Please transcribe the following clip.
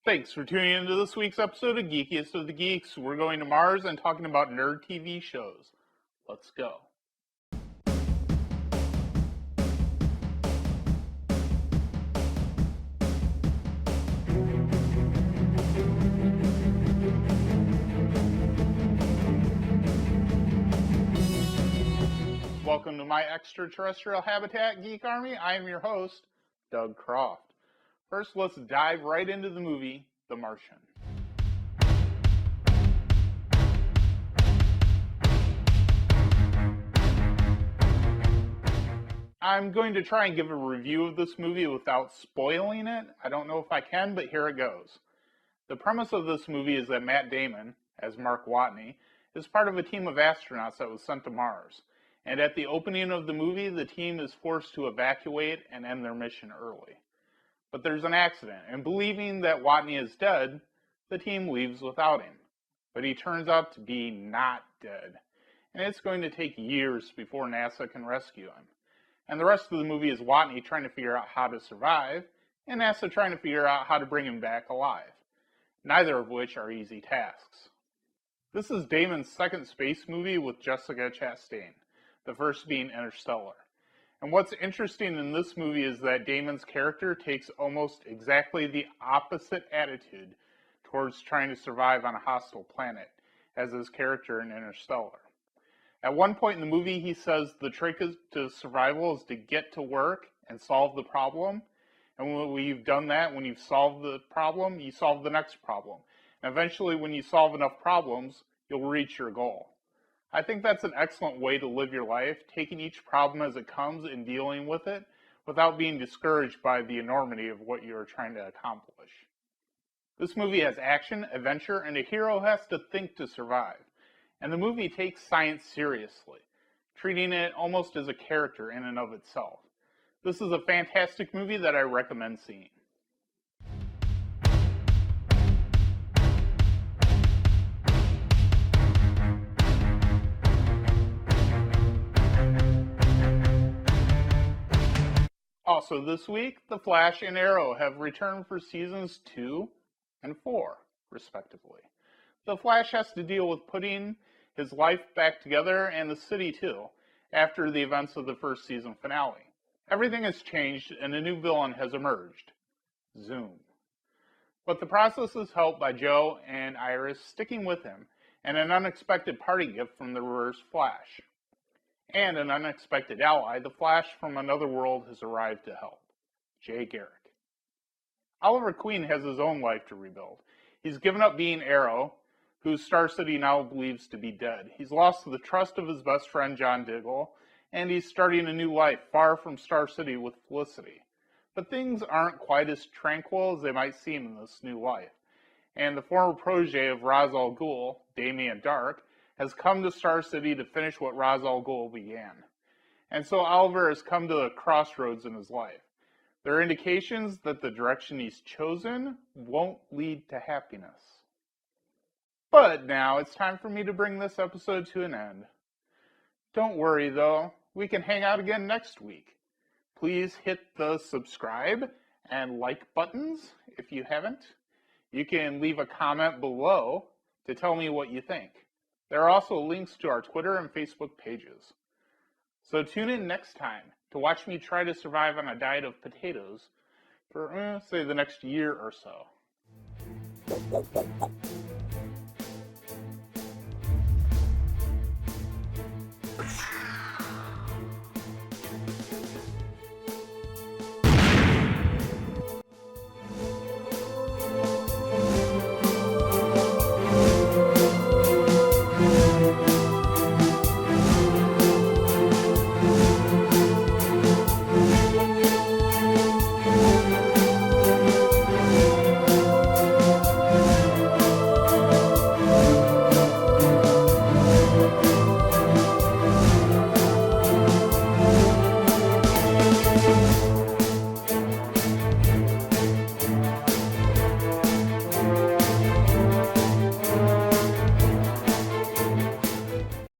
Thanks for tuning into this week's episode of Geekiest of the Geeks. We're going to Mars and talking about nerd TV shows. Let's go. Welcome to my extraterrestrial habitat, Geek Army. I am your host, Doug Croft. First, let's dive right into the movie, The Martian. I'm going to try and give a review of this movie without spoiling it. I don't know if I can, but here it goes. The premise of this movie is that Matt Damon, as Mark Watney, is part of a team of astronauts that was sent to Mars. And at the opening of the movie, the team is forced to evacuate and end their mission early. But there's an accident, and believing that Watney is dead, the team leaves without him. But he turns out to be not dead, and it's going to take years before NASA can rescue him. And the rest of the movie is Watney trying to figure out how to survive, and NASA trying to figure out how to bring him back alive. Neither of which are easy tasks. This is Damon's second space movie with Jessica Chastain, the first being Interstellar. And what's interesting in this movie is that Damon's character takes almost exactly the opposite attitude towards trying to survive on a hostile planet as his character in Interstellar. At one point in the movie, he says the trick to survival is to get to work and solve the problem. And when you've done that, when you've solved the problem, you solve the next problem. And eventually, when you solve enough problems, you'll reach your goal. I think that's an excellent way to live your life, taking each problem as it comes and dealing with it without being discouraged by the enormity of what you're trying to accomplish. This movie has action, adventure, and a hero has to think to survive. And the movie takes science seriously, treating it almost as a character in and of itself. This is a fantastic movie that I recommend seeing. Also this week, The Flash and Arrow have returned for seasons 2 and 4, respectively. The Flash has to deal with putting his life back together, and the city too, after the events of the first season finale. Everything has changed, and a new villain has emerged, Zoom. But the process is helped by Joe and Iris sticking with him, and an unexpected party gift from the Reverse Flash. And an unexpected ally, the Flash from another world has arrived to help, Jay Garrick. Oliver Queen has his own life to rebuild. He's given up being Arrow, who Star City now believes to be dead. He's lost the trust of his best friend, John Diggle, and he's starting a new life far from Star City with Felicity. But things aren't quite as tranquil as they might seem in this new life. And the former protege of Ra's al Ghul, Damien Dark, has come to Star City to finish what Ra's al Ghul began. And so Oliver has come to a crossroads in his life. There are indications that the direction he's chosen won't lead to happiness. But now it's time for me to bring this episode to an end. Don't worry though, we can hang out again next week. Please hit the subscribe and like buttons if you haven't. You can leave a comment below to tell me what you think. There are also links to our Twitter and Facebook pages. So tune in next time to watch me try to survive on a diet of potatoes for, say, the next year or so.